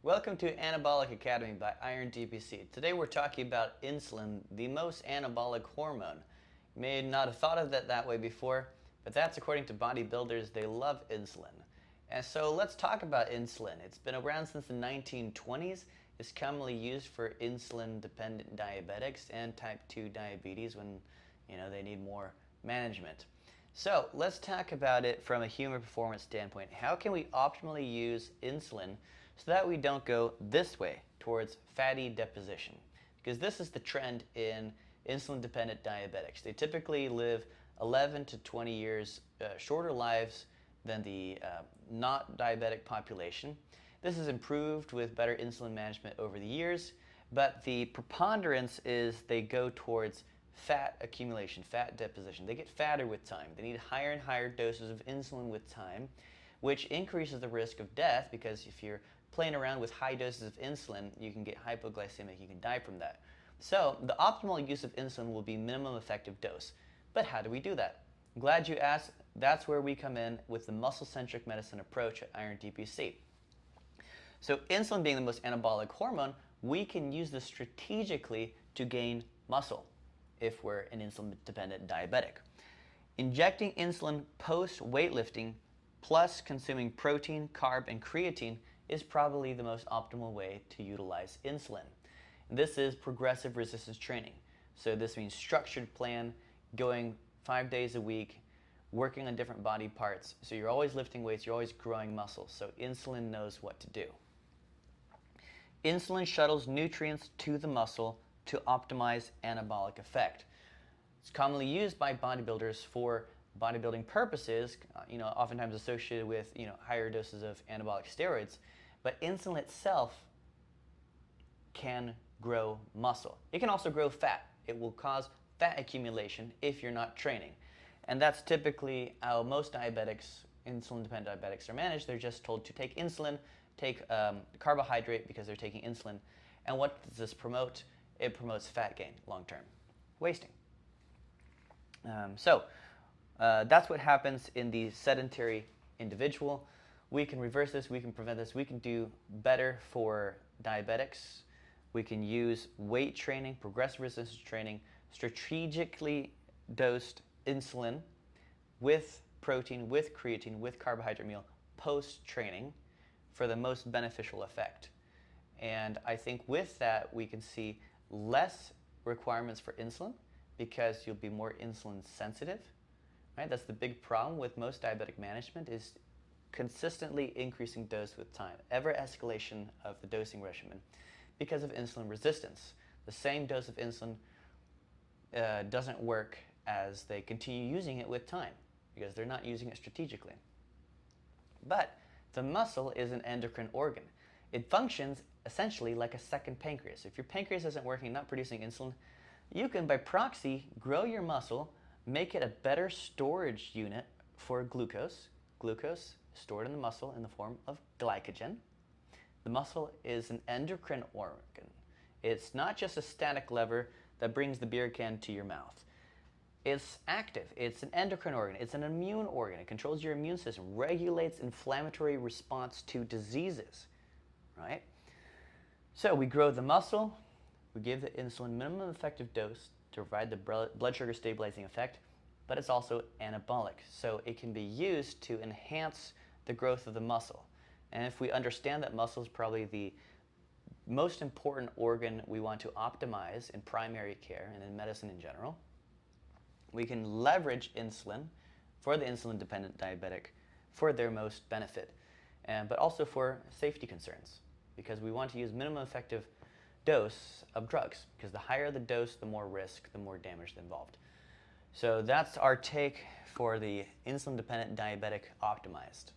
Welcome to Anabolic Academy by Iron DPC. Today we're talking about insulin, the most anabolic hormone. You may not have thought of it that way before, but that's according to bodybuilders. They love insulin. And so let's talk about insulin. It's been around since the 1920s. It's commonly used for insulin-dependent diabetics and type 2 diabetes when they need more management. So let's talk about it from a human performance standpoint. How can we optimally use insulin so that we don't go this way towards fatty deposition? Because this is the trend in insulin-dependent diabetics. They typically live 11 to 20 years shorter lives than the not diabetic population. This is improved with better insulin management over the years, but the preponderance is they go towards fat accumulation, fat deposition. They get fatter with time. They need higher and higher doses of insulin with time, which increases the risk of death, because if you're playing around with high doses of insulin, you can get hypoglycemic, you can die from that. So the optimal use of insulin will be minimum effective dose. But how do we do that? I'm glad you asked. That's where we come in with the muscle-centric medicine approach at Iron DPC. So insulin being the most anabolic hormone, we can use this strategically to gain muscle if we're an insulin-dependent diabetic. Injecting insulin post-weightlifting plus consuming protein, carb, and creatine is probably the most optimal way to utilize insulin. This is progressive resistance training. So this means structured plan, going 5 days a week, working on different body parts. So you're always lifting weights, you're always growing muscle. So insulin knows what to do. Insulin shuttles nutrients to the muscle to optimize anabolic effect. It's commonly used by bodybuilders for bodybuilding purposes, oftentimes associated with higher doses of anabolic steroids. But insulin itself can grow muscle. It can also grow fat. It will cause fat accumulation if you're not training. And that's typically how most diabetics, insulin-dependent diabetics, are managed. They're just told to take insulin, take carbohydrate because they're taking insulin. And what does this promote? It promotes fat gain long-term, wasting. That's what happens in the sedentary individual. We can reverse this, we can prevent this, we can do better for diabetics. We can use weight training, progressive resistance training, strategically dosed insulin with protein, with creatine, with carbohydrate meal post-training for the most beneficial effect. And I think with that we can see less requirements for insulin because you'll be more insulin sensitive. Right? That's the big problem with most diabetic management, is consistently increasing dose with time, ever escalation of the dosing regimen because of insulin resistance. The same dose of insulin doesn't work as they continue using it with time because they're not using it strategically. But the muscle is an endocrine organ. It functions essentially like a second pancreas. If your pancreas isn't working, not producing insulin, you can by proxy grow your muscle, make it a better storage unit for glucose. Glucose is stored in the muscle in the form of glycogen. The muscle is an endocrine organ. It's not just a static lever that brings the beer can to your mouth. It's active. It's an endocrine organ. It's an immune organ. It controls your immune system, regulates inflammatory response to diseases, right? So we grow the muscle, we give the insulin minimum effective dose to provide the blood sugar stabilizing effect, but it's also anabolic. So it can be used to enhance the growth of the muscle. And if we understand that muscle is probably the most important organ we want to optimize in primary care and in medicine in general, we can leverage insulin for the insulin-dependent diabetic for their most benefit, but also for safety concerns, because we want to use minimum effective dose of drugs, because the higher the dose, the more risk, the more damage involved. So that's our take for the insulin-dependent diabetic optimized.